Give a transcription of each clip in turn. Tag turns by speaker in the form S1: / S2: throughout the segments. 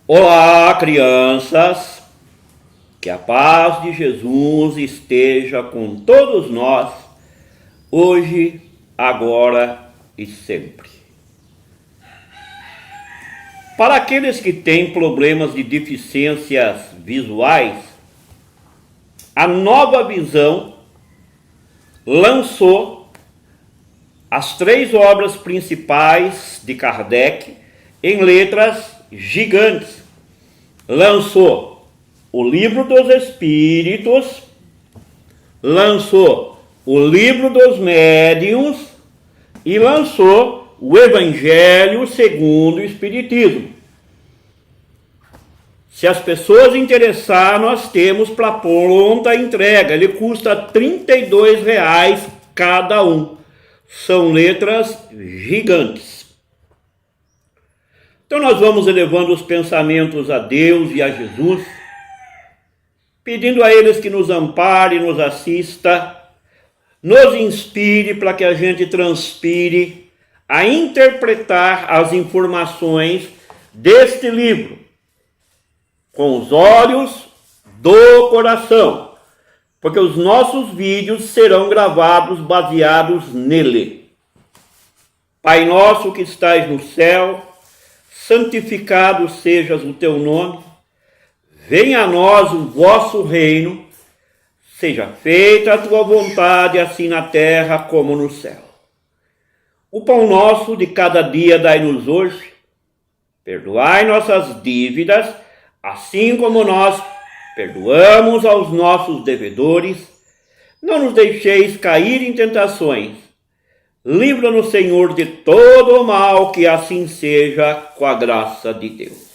S1: Olá, crianças! Que a paz de Jesus esteja com todos nós, hoje, agora e sempre. Para aqueles que têm problemas de deficiências visuais, a Nova Visão lançou as 3 obras principais de Kardec em letras gigantes. Lançou o Livro dos Espíritos, lançou o Livro dos Médiuns e lançou o Evangelho segundo o Espiritismo. Se as pessoas interessar, nós temos para pronta entrega. Ele custa R$ 32 cada um. São letras gigantes. Então nós vamos elevando os pensamentos a Deus e a Jesus, pedindo a eles que nos ampare, nos assista, nos inspire para que a gente transpire a interpretar as informações deste livro com os olhos do coração, porque os nossos vídeos serão gravados baseados nele. Pai nosso que estais no céu, santificado sejas o teu nome, venha a nós o vosso reino, seja feita a tua vontade, assim na terra como no céu. O pão nosso de cada dia dai-nos hoje, perdoai nossas dívidas, assim como nós perdoamos aos nossos devedores, não nos deixeis cair em tentações, livra-nos, Senhor, de todo o mal, que assim seja, com a graça de Deus.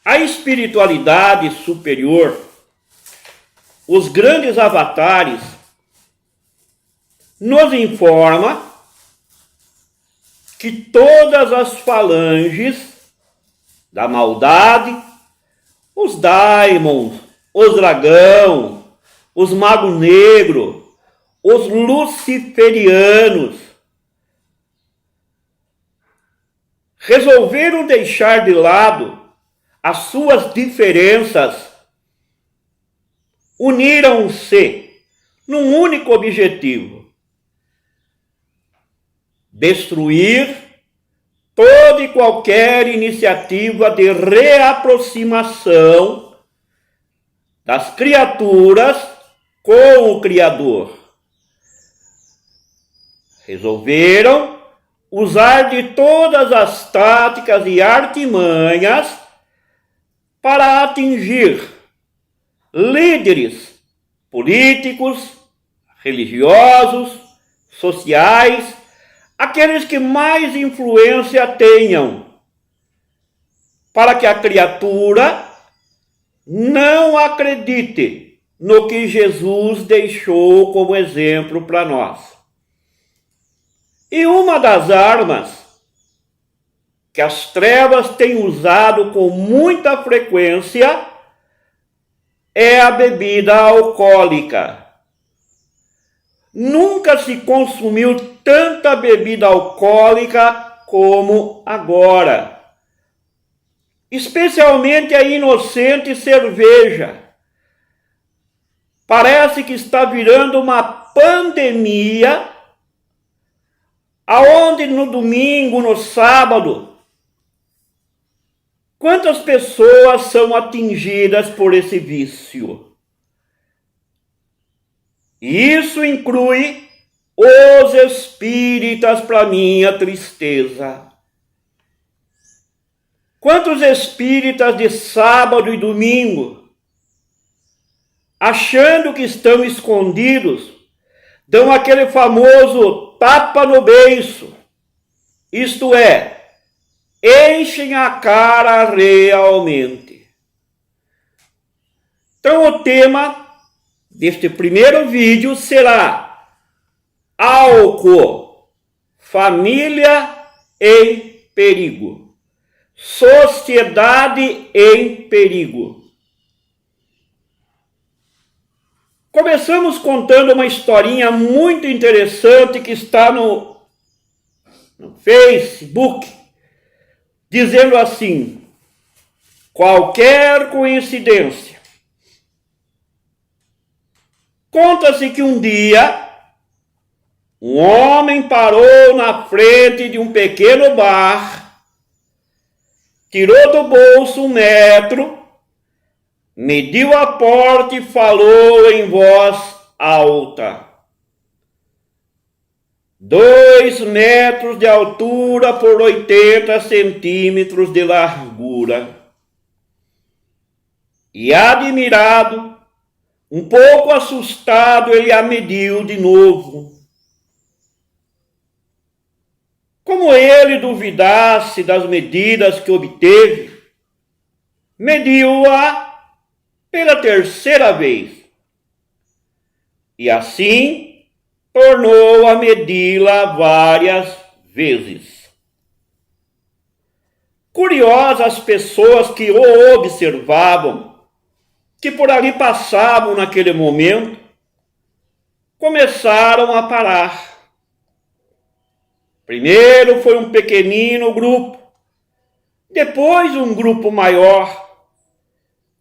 S1: A espiritualidade superior, os grandes avatares, nos informa que todas as falanges da maldade, os daimons, os dragão, os magos negros, os luciferianos, resolveram deixar de lado as suas diferenças, uniram-se num único objetivo: destruir toda e qualquer iniciativa de reaproximação das criaturas com o Criador. Resolveram usar de todas as táticas e artimanhas para atingir líderes políticos, religiosos, sociais, aqueles que mais influência tenham, para que a criatura não acredite no que Jesus deixou como exemplo para nós. E uma das armas que as trevas têm usado com muita frequência é a bebida alcoólica. Nunca se consumiu tanta bebida alcoólica como agora. Especialmente a inocente cerveja. Parece que está virando uma pandemia, aonde no domingo, no sábado, quantas pessoas são atingidas por esse vício? Isso inclui os espíritas, para minha tristeza. Quantos espíritas de sábado e domingo, achando que estão escondidos, dão aquele famoso tapa no beiço, isto é, enchem a cara realmente. Então o tema deste primeiro vídeo será álcool, família em perigo, sociedade em perigo. Começamos contando uma historinha muito interessante que está no Facebook, dizendo assim: qualquer coincidência. Conta-se que um dia um homem parou na frente de um pequeno bar, tirou do bolso um metro, mediu a porta e falou em voz alta: 2 metros de altura por 80 centímetros de largura. E admirado, um pouco assustado, ele a mediu de novo. Como ele duvidasse das medidas que obteve, mediu-a pela 3ª vez. E assim tornou a medi-la várias vezes. Curiosas as pessoas que o observavam, que por ali passavam naquele momento, começaram a parar. Primeiro foi um pequenino grupo, depois um grupo maior,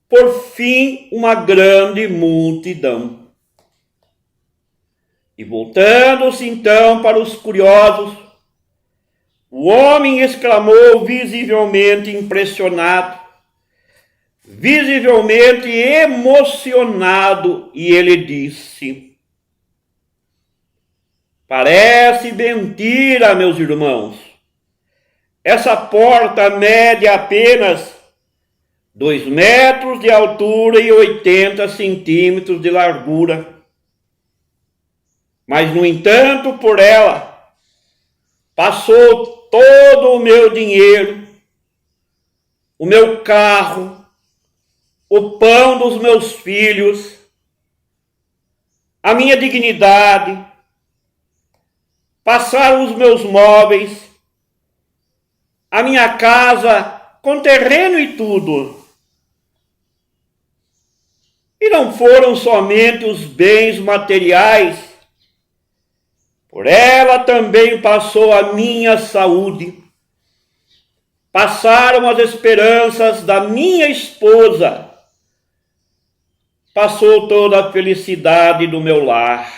S1: por fim uma grande multidão. E voltando-se então para os curiosos, o homem exclamou visivelmente impressionado, visivelmente emocionado, e ele disse: parece mentira, meus irmãos. Essa porta mede apenas 2 metros de altura e 80 centímetros de largura. Mas, no entanto, por ela passou todo o meu dinheiro, o meu carro, o pão dos meus filhos, a minha dignidade, passaram os meus móveis, a minha casa com terreno e tudo. E não foram somente os bens materiais, por ela também passou a minha saúde, passaram as esperanças da minha esposa, passou toda a felicidade do meu lar.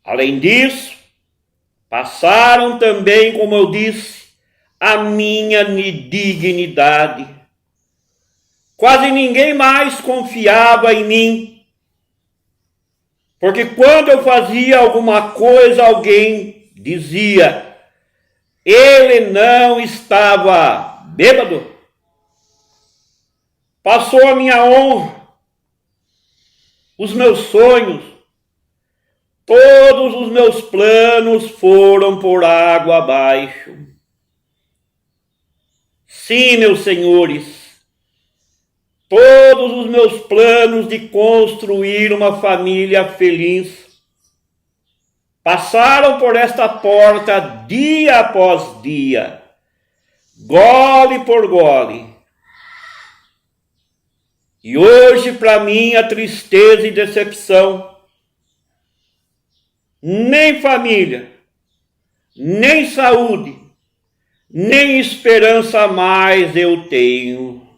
S1: Além disso, passaram também, como eu disse, a minha dignidade. Quase ninguém mais confiava em mim, porque quando eu fazia alguma coisa, alguém dizia: ele não estava bêbado. Passou a minha honra, os meus sonhos, todos os meus planos foram por água abaixo. Sim, meus senhores, todos os meus planos de construir uma família feliz passaram por esta porta dia após dia, gole por gole. E hoje, para minha tristeza e decepção, nem família, nem saúde, nem esperança mais eu tenho.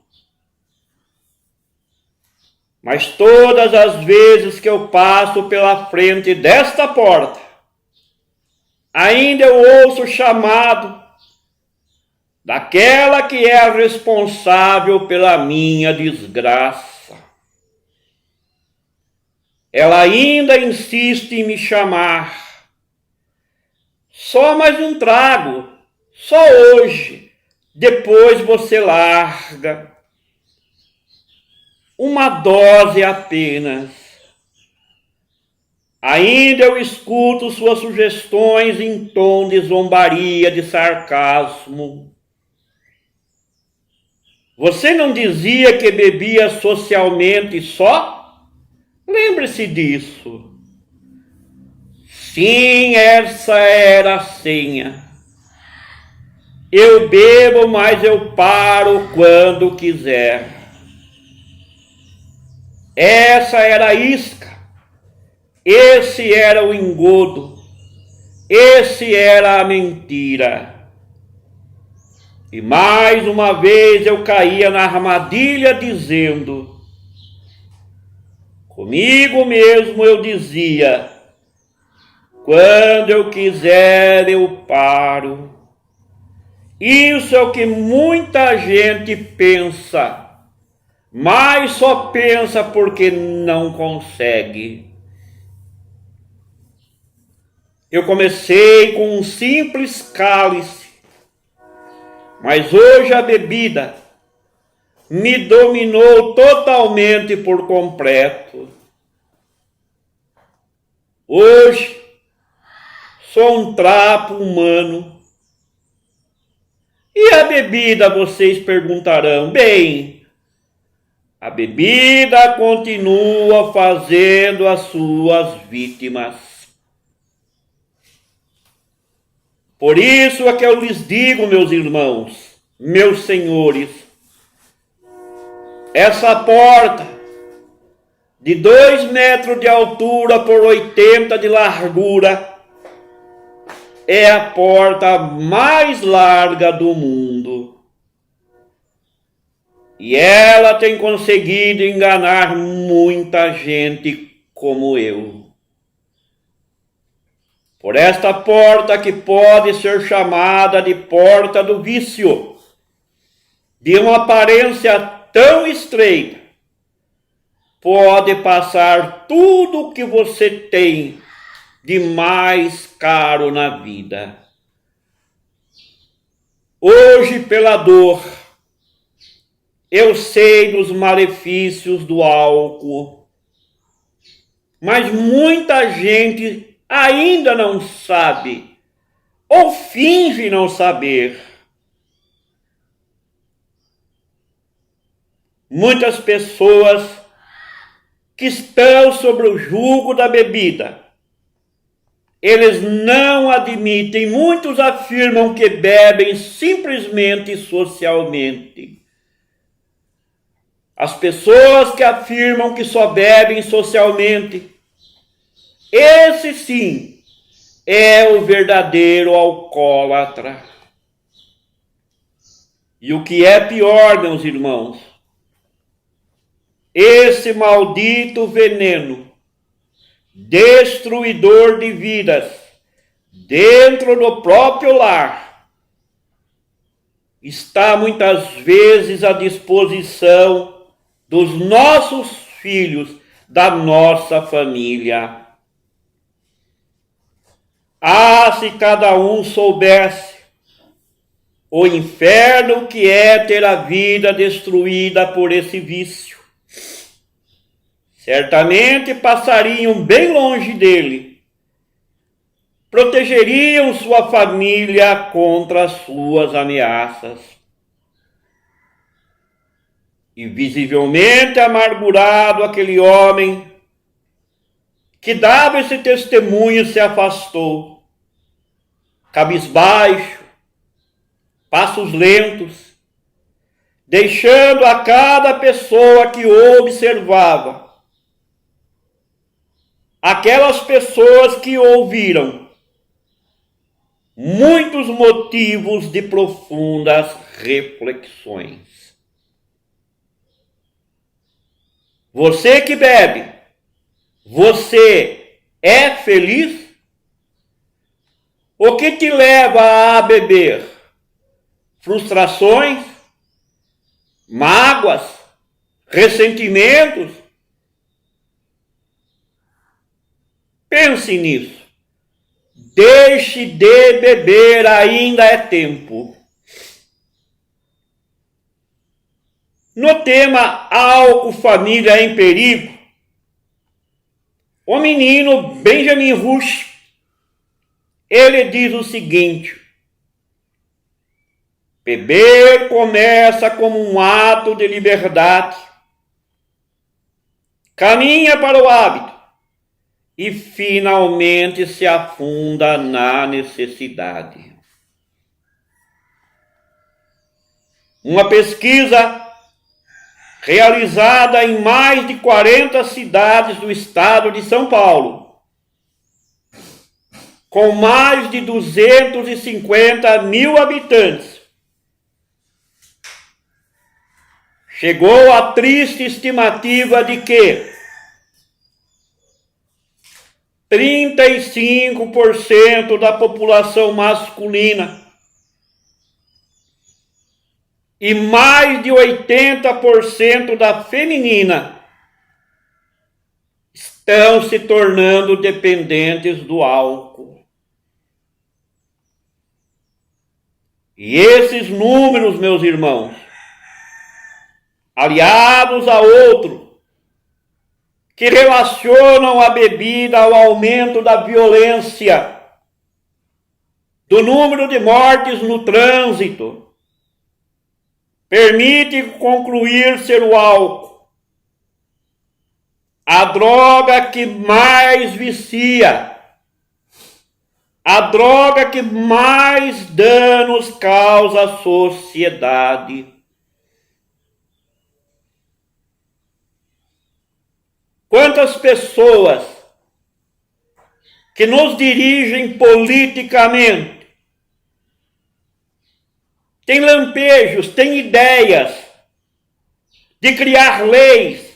S1: Mas todas as vezes que eu passo pela frente desta porta, ainda eu ouço o chamado daquela que é a responsável pela minha desgraça. Ela ainda insiste em me chamar. Só mais um trago, só hoje, depois você larga. Uma dose apenas. Ainda eu escuto suas sugestões em tom de zombaria, de sarcasmo. Você não dizia que bebia socialmente só? Lembre-se disso. Sim, essa era a senha. Eu bebo, mas eu paro quando quiser. Essa era a isca. Esse era o engodo. Esse era a mentira. E mais uma vez eu caía na armadilha dizendo, comigo mesmo eu dizia, quando eu quiser eu paro. Isso é o que muita gente pensa, mas só pensa porque não consegue. Eu comecei com um simples cálice, mas hoje a bebida me dominou totalmente por completo. Hoje sou um trapo humano. E a bebida, vocês perguntarão? Bem, a bebida continua fazendo as suas vítimas. Por isso é que eu lhes digo, meus irmãos, meus senhores, essa porta de 2 metros de altura por 80 de largura é a porta mais larga do mundo. E ela tem conseguido enganar muita gente como eu. Por esta porta que pode ser chamada de porta do vício, de uma aparência tão estreita, pode passar tudo o que você tem de mais caro na vida. Hoje, pela dor, eu sei dos malefícios do álcool, mas muita gente ainda não sabe, ou finge não saber. Muitas pessoas que estão sobre o jugo da bebida, eles não admitem, muitos afirmam que bebem simplesmente socialmente. As pessoas que afirmam que só bebem socialmente, esse sim é o verdadeiro alcoólatra. E o que é pior, meus irmãos, esse maldito veneno, destruidor de vidas, dentro do próprio lar, está muitas vezes à disposição dos nossos filhos, da nossa família. Ah, se cada um soubesse o inferno que é ter a vida destruída por esse vício, certamente passariam bem longe dele, protegeriam sua família contra as suas ameaças. E visivelmente amargurado, aquele homem que dava esse testemunho se afastou, cabisbaixo, passos lentos, deixando a cada pessoa que o observava, aquelas pessoas que o ouviram, muitos motivos de profundas reflexões. Você que bebe, você é feliz? O que te leva a beber? Frustrações? Mágoas? Ressentimentos? Pense nisso. Deixe de beber, ainda é tempo. No tema álcool, família em perigo, o menino Benjamin Rush, ele diz o seguinte: beber começa como um ato de liberdade, caminha para o hábito e finalmente se afunda na necessidade. Uma pesquisa realizada em mais de 40 cidades do estado de São Paulo, com mais de 250 mil habitantes, chegou à triste estimativa de que 35% da população masculina e mais de 80% da feminina estão se tornando dependentes do álcool. E esses números, meus irmãos, aliados a outros, que relacionam a bebida ao aumento da violência, do número de mortes no trânsito, permite concluir ser o álcool a droga que mais vicia, a droga que mais danos causa à sociedade. Quantas pessoas que nos dirigem politicamente têm lampejos, têm ideias de criar leis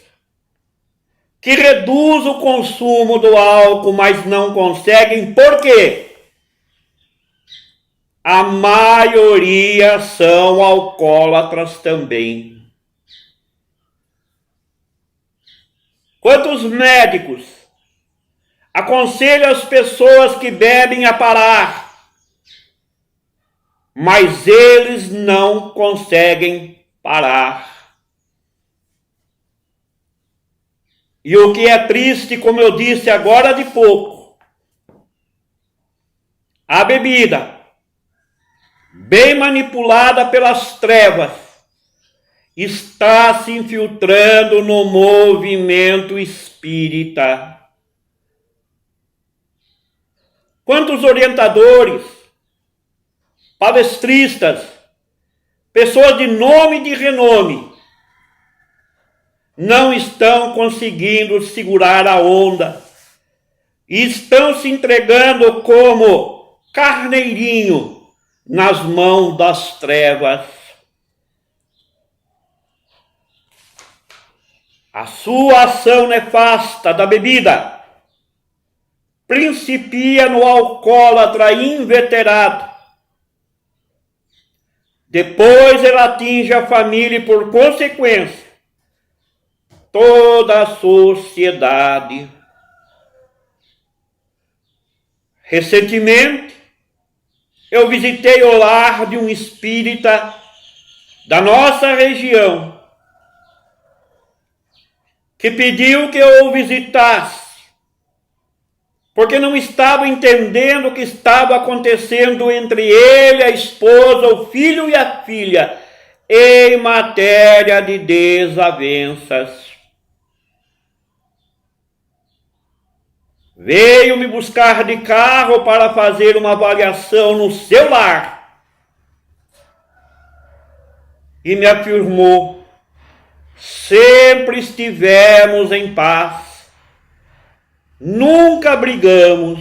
S1: que reduzam o consumo do álcool, mas não conseguem. Por quê? A maioria são alcoólatras também. Quantos médicos aconselham as pessoas que bebem a parar, mas eles não conseguem parar. E o que é triste, como eu disse agora de pouco, a bebida, bem manipulada pelas trevas, está se infiltrando no movimento espírita. Quantos orientadores, palestristas, pessoas de nome e de renome, não estão conseguindo segurar a onda e estão se entregando como carneirinho nas mãos das trevas. A sua ação nefasta da bebida principia no alcoólatra inveterado. Depois ela atinge a família e, por consequência, toda a sociedade. Recentemente, eu visitei o lar de um espírita da nossa região, que pediu que eu o visitasse, porque não estava entendendo o que estava acontecendo entre ele, a esposa, o filho e a filha, em matéria de desavenças. Veio me buscar de carro para fazer uma avaliação no seu lar e me afirmou: sempre estivemos em paz, nunca brigamos.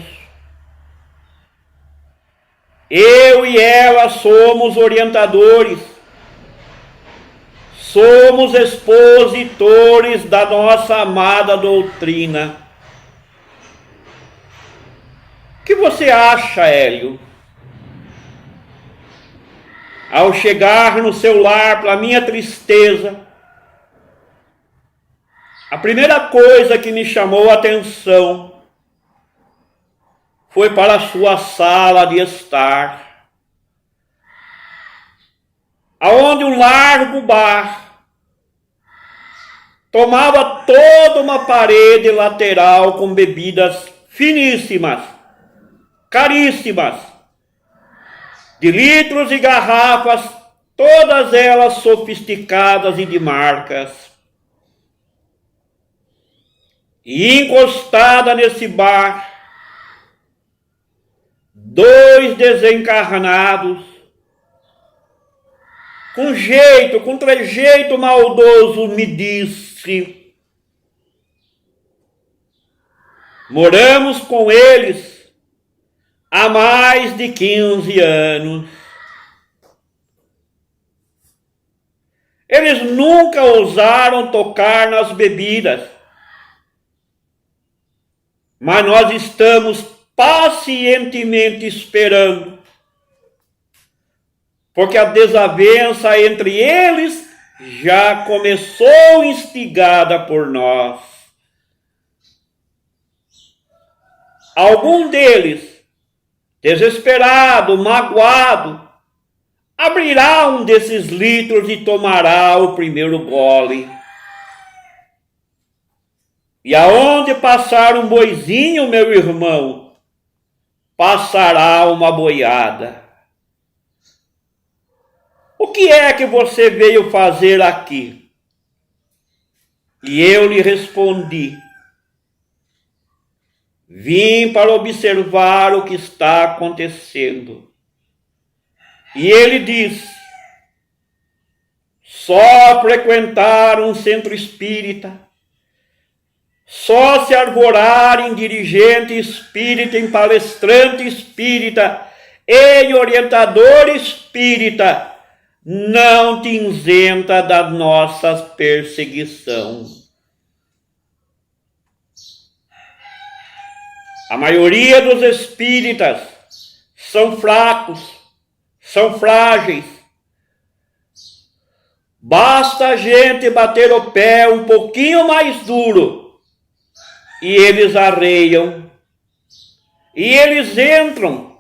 S1: Eu e ela somos orientadores, somos expositores da nossa amada doutrina. O que você acha, Hélio? Ao chegar no seu lar, para minha tristeza, a primeira coisa que me chamou a atenção foi para a sua sala de estar, aonde um largo bar tomava toda uma parede lateral com bebidas finíssimas, caríssimas, de litros e garrafas, todas elas sofisticadas e de marcas. E encostada nesse bar, dois desencarnados, com trejeito maldoso, me disse: moramos com eles há mais de 15 anos. Eles nunca ousaram tocar nas bebidas. Mas nós estamos pacientemente esperando, porque a desavença entre eles já começou instigada por nós. Algum deles, desesperado, magoado, abrirá um desses litros e tomará o primeiro gole. E aonde passar um boizinho, meu irmão, passará uma boiada. O que é que você veio fazer aqui? E eu lhe respondi: vim para observar o que está acontecendo. E ele disse: só frequentar um centro espírita, só se arvorar em dirigente espírita, em palestrante espírita, em orientador espírita, não te isenta da nossa perseguição. A maioria dos espíritas são fracos, são frágeis. Basta a gente bater o pé um pouquinho mais duro e eles arreiam, e eles entram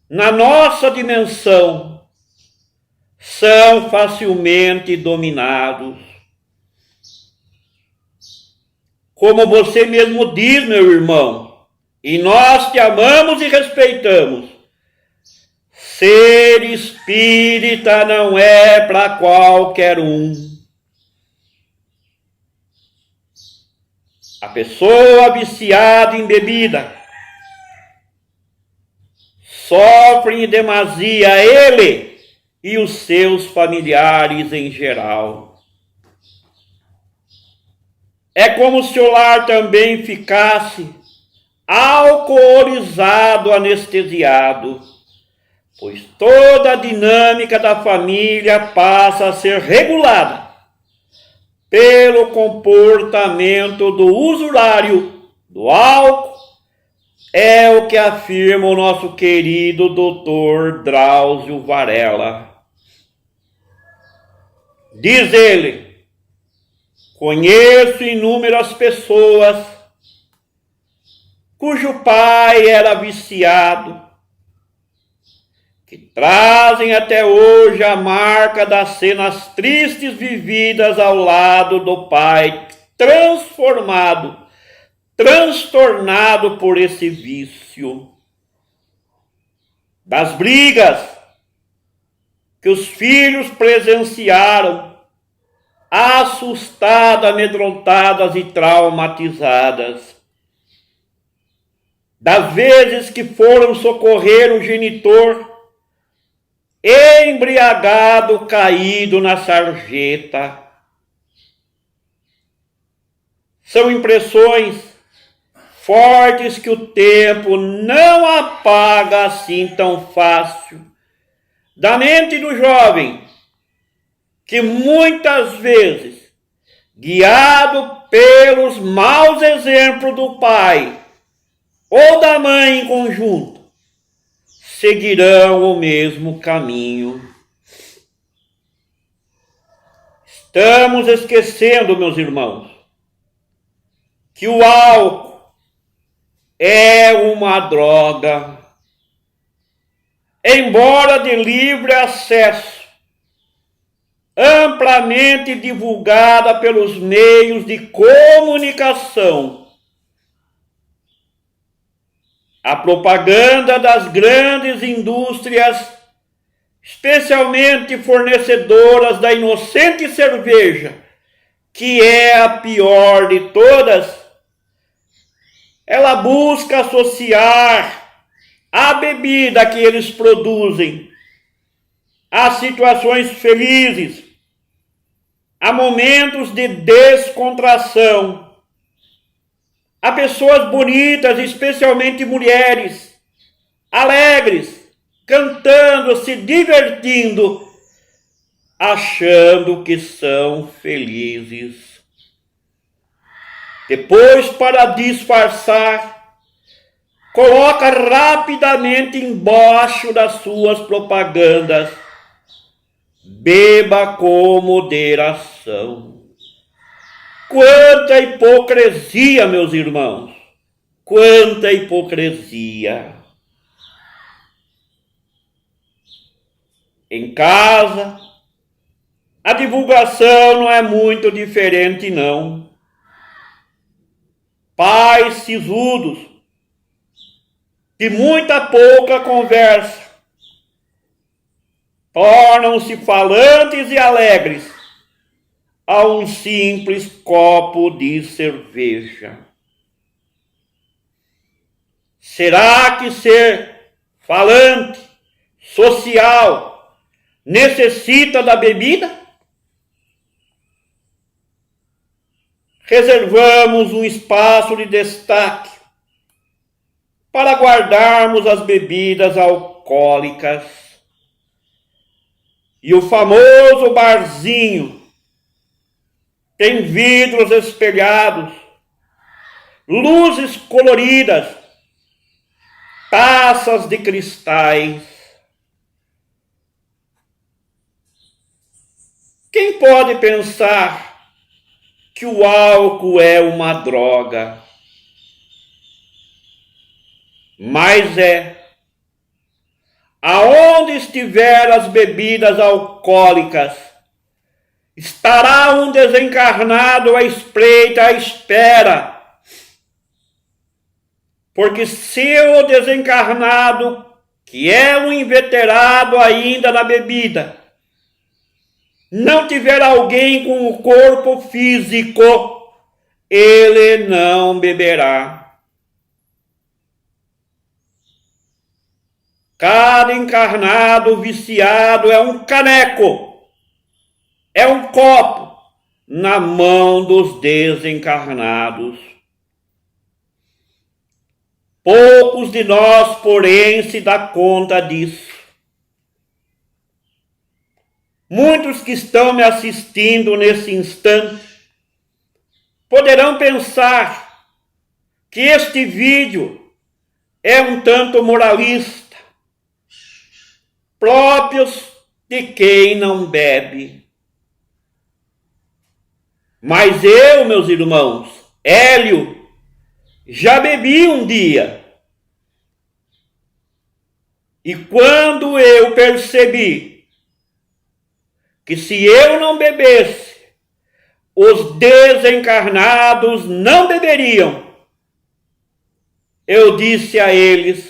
S1: na nossa dimensão, são facilmente dominados. Como você mesmo diz, meu irmão, e nós te amamos e respeitamos, ser espírita não é para qualquer um. A pessoa viciada em bebida sofre em demasia ele e os seus familiares em geral. É como se o lar também ficasse alcoolizado, anestesiado, pois toda a dinâmica da família passa a ser regulada pelo comportamento do usurário do álcool, é o que afirma o nosso querido Dr. Drauzio Varela. Diz ele: conheço inúmeras pessoas cujo pai era viciado, que trazem até hoje a marca das cenas tristes vividas ao lado do pai transtornado por esse vício, das brigas que os filhos presenciaram, assustadas, amedrontadas e traumatizadas, das vezes que foram socorrer o genitor embriagado, caído na sarjeta. São impressões fortes que o tempo não apaga assim tão fácil da mente do jovem, que muitas vezes, guiado pelos maus exemplos do pai ou da mãe em conjunto, seguirão o mesmo caminho. Estamos esquecendo, meus irmãos, que o álcool é uma droga, embora de livre acesso, amplamente divulgada pelos meios de comunicação. A propaganda das grandes indústrias, especialmente fornecedoras da inocente cerveja, que é a pior de todas, ela busca associar a bebida que eles produzem a situações felizes, a momentos de descontração, a pessoas bonitas, especialmente mulheres, alegres, cantando, se divertindo, achando que são felizes. Depois, para disfarçar, coloca rapidamente embaixo das suas propagandas: beba com moderação. Quanta hipocrisia, meus irmãos! Quanta hipocrisia! Em casa, a divulgação não é muito diferente, não. Pais sisudos, de muita pouca conversa, tornam-se falantes e alegres a um simples copo de cerveja. Será que ser falante, social, necessita da bebida? Reservamos um espaço de destaque para guardarmos as bebidas alcoólicas. E o famoso barzinho tem vidros espelhados, luzes coloridas, taças de cristais. Quem pode pensar que o álcool é uma droga? Mas é. Aonde estiver as bebidas alcoólicas, estará um desencarnado à espreita, à espera. Porque se o desencarnado, que é um inveterado ainda na bebida, não tiver alguém com o corpo físico, ele não beberá. Cada encarnado viciado é um caneco, é um copo na mão dos desencarnados. Poucos de nós, porém, se dá conta disso. Muitos que estão me assistindo nesse instante poderão pensar que este vídeo é um tanto moralista, próprios de quem não bebe. Mas eu, meus irmãos, Hélio, já bebi um dia. E quando eu percebi que se eu não bebesse, os desencarnados não beberiam, eu disse a eles: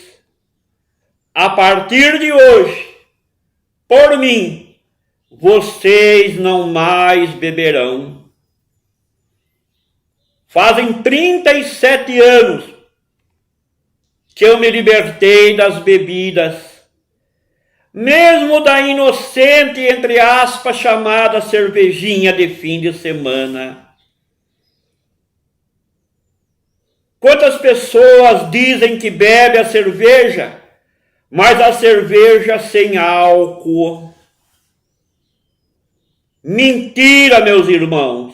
S1: a partir de hoje, por mim, vocês não mais beberão. Fazem 37 anos que eu me libertei das bebidas, mesmo da inocente, entre aspas, chamada cervejinha de fim de semana. Quantas pessoas dizem que bebe a cerveja, mas a cerveja sem álcool? Mentira, meus irmãos.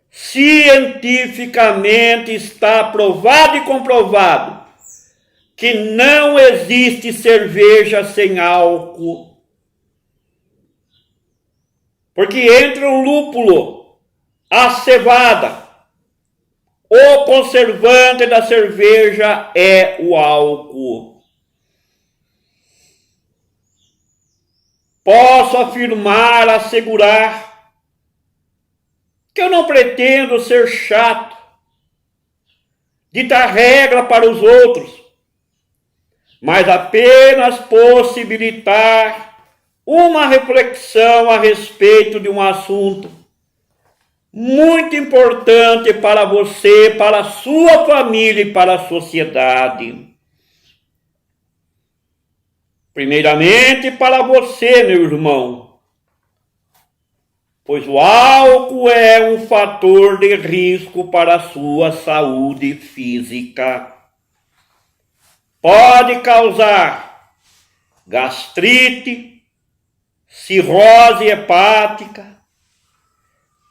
S1: Cientificamente está provado e comprovado que não existe cerveja sem álcool. Porque entre o lúpulo, a cevada, o conservante da cerveja é o álcool. Posso afirmar, assegurar, que eu não pretendo ser chato, ditar regra para os outros, mas apenas possibilitar uma reflexão a respeito de um assunto muito importante para você, para a sua família e para a sociedade. Primeiramente para você, meu irmão, pois o álcool é um fator de risco para a sua saúde física. Pode causar gastrite, cirrose hepática,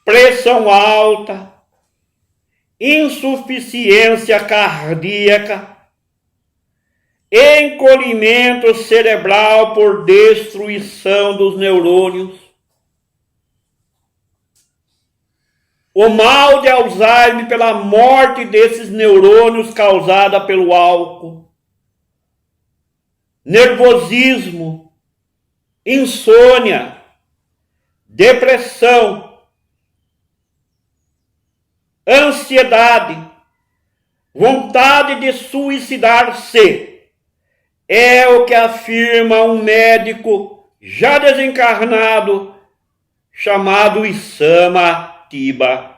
S1: pressão alta, insuficiência cardíaca, encolhimento cerebral por destruição dos neurônios, o mal de Alzheimer pela morte desses neurônios causada pelo álcool, nervosismo, insônia, depressão, ansiedade, vontade de suicidar-se, é o que afirma um médico já desencarnado chamado Isama Tiba.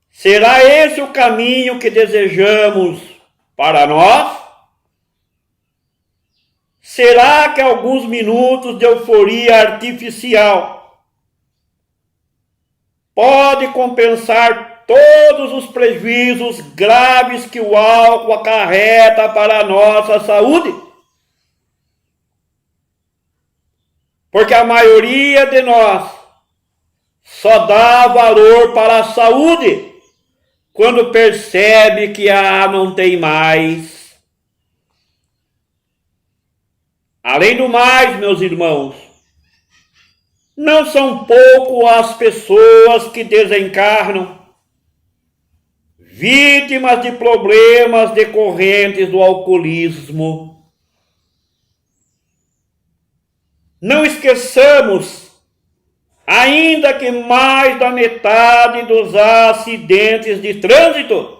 S1: Será esse o caminho que desejamos para nós? Será que alguns minutos de euforia artificial pode compensar todos os prejuízos graves que o álcool acarreta para a nossa saúde? Porque a maioria de nós só dá valor para a saúde quando percebe que não tem mais. Além do mais, meus irmãos, não são pouco as pessoas que desencarnam vítimas de problemas decorrentes do alcoolismo. Não esqueçamos ainda que mais da metade dos acidentes de trânsito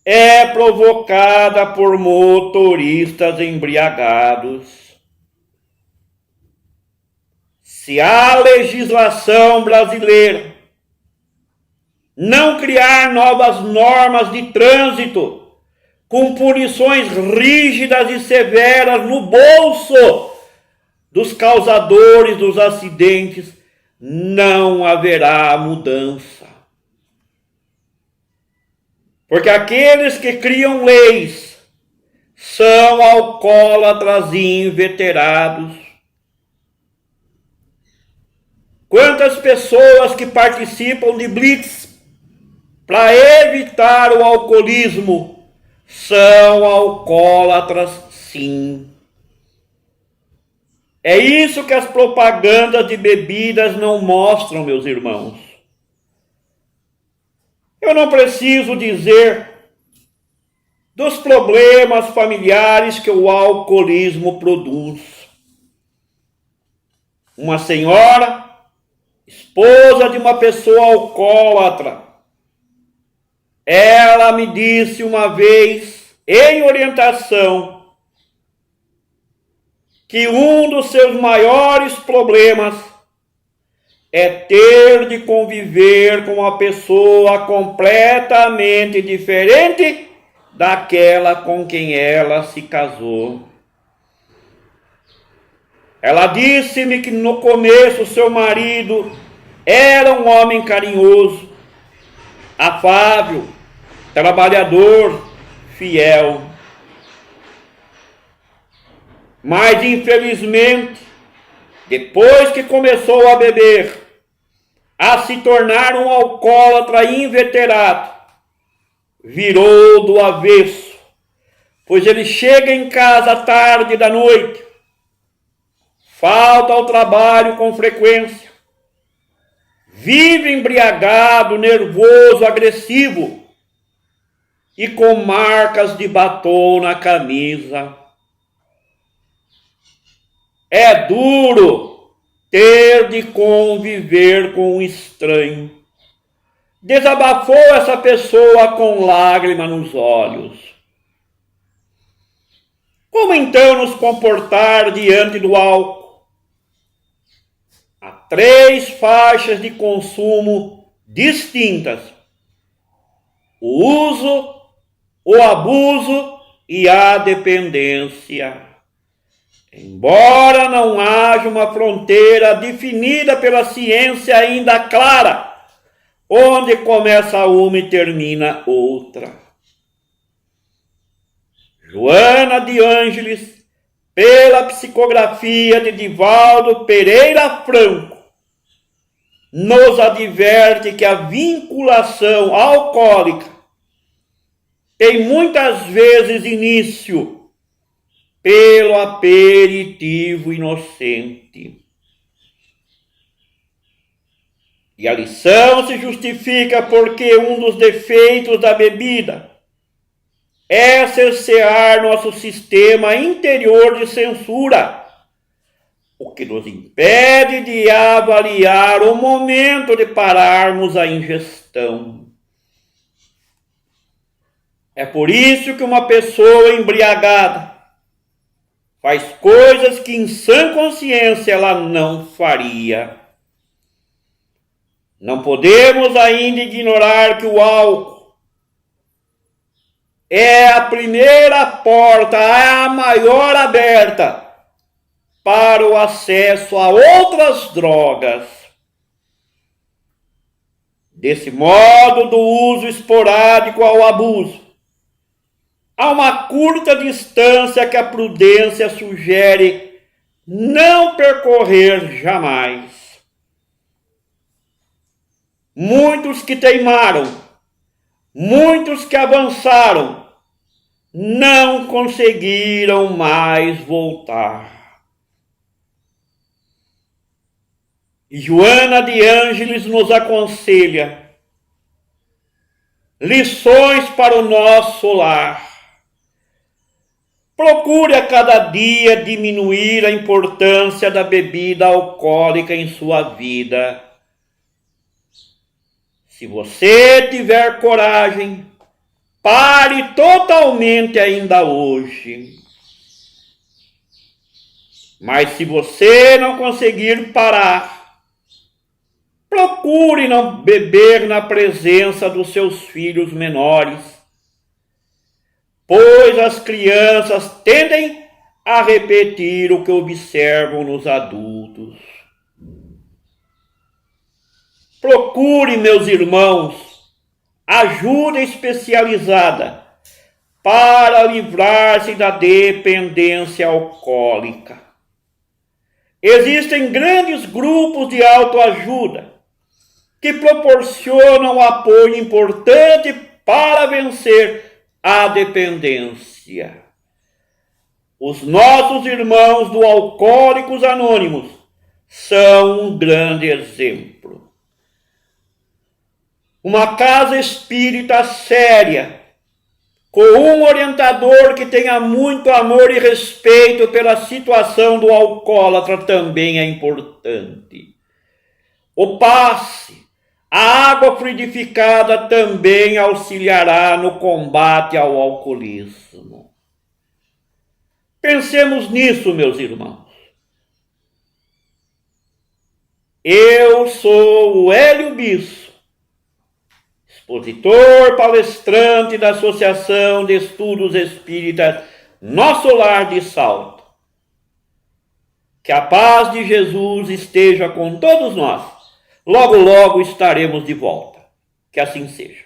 S1: é provocada por motoristas embriagados. Se a legislação brasileira não criar novas normas de trânsito com punições rígidas e severas no bolso dos causadores dos acidentes, não haverá mudança. Porque aqueles que criam leis são alcoólatras inveterados. Quantas pessoas que participam de blitz para evitar o alcoolismo são alcoólatras, sim. É isso que as propagandas de bebidas não mostram, meus irmãos. Eu não preciso dizer dos problemas familiares que o alcoolismo produz. Uma senhora, esposa de uma pessoa alcoólatra, ela me disse uma vez, em orientação, que um dos seus maiores problemas é ter de conviver com uma pessoa completamente diferente daquela com quem ela se casou. Ela disse-me que no começo seu marido era um homem carinhoso, afável, trabalhador, fiel. Mas infelizmente, depois que começou a beber, a se tornar um alcoólatra inveterado, virou do avesso, pois ele chega em casa tarde da noite, falta ao trabalho com frequência, vive embriagado, nervoso, agressivo e com marcas de batom na camisa. É duro ter de conviver com um estranho. Desabafou essa pessoa com lágrima nos olhos. Como então nos comportar diante do álcool? Há 3 faixas de consumo distintas: o uso, o abuso e a dependência. Embora não haja uma fronteira definida pela ciência ainda clara, onde começa uma e termina outra. Joana de Ângeles pela psicografia de Divaldo Pereira Franco, nos adverte que a vinculação alcoólica tem muitas vezes início pelo aperitivo inocente. E a lição se justifica porque um dos defeitos da bebida é cercear nosso sistema interior de censura, o que nos impede de avaliar o momento de pararmos a ingestão. É por isso que uma pessoa embriagada faz coisas que em sã consciência ela não faria. Não podemos ainda ignorar que o álcool é a primeira porta, a maior aberta para o acesso a outras drogas. Desse modo, do uso esporádico ao abuso, há uma curta distância que a prudência sugere não percorrer jamais. Muitos que teimaram, muitos que avançaram, não conseguiram mais voltar. E Joana de Ângeles nos aconselha lições para o nosso lar. Procure a cada dia diminuir a importância da bebida alcoólica em sua vida. Se você tiver coragem, pare totalmente ainda hoje. Mas se você não conseguir parar, procure não beber na presença dos seus filhos menores, pois as crianças tendem a repetir o que observam nos adultos. Procure, meus irmãos, ajuda especializada para livrar-se da dependência alcoólica. Existem grandes grupos de autoajuda que proporcionam apoio importante para vencer a dependência. Os nossos irmãos do Alcoólicos Anônimos são um grande exemplo. Uma casa espírita séria, com um orientador que tenha muito amor e respeito pela situação do alcoólatra também é importante. O passe, a água fluidificada também auxiliará no combate ao alcoolismo. Pensemos nisso, meus irmãos. Eu sou o Hélio Bisso, expositor, palestrante da Associação de Estudos Espíritas Nosso Lar de Salto. Que a paz de Jesus esteja com todos nós. Logo, logo estaremos de volta. Que assim seja.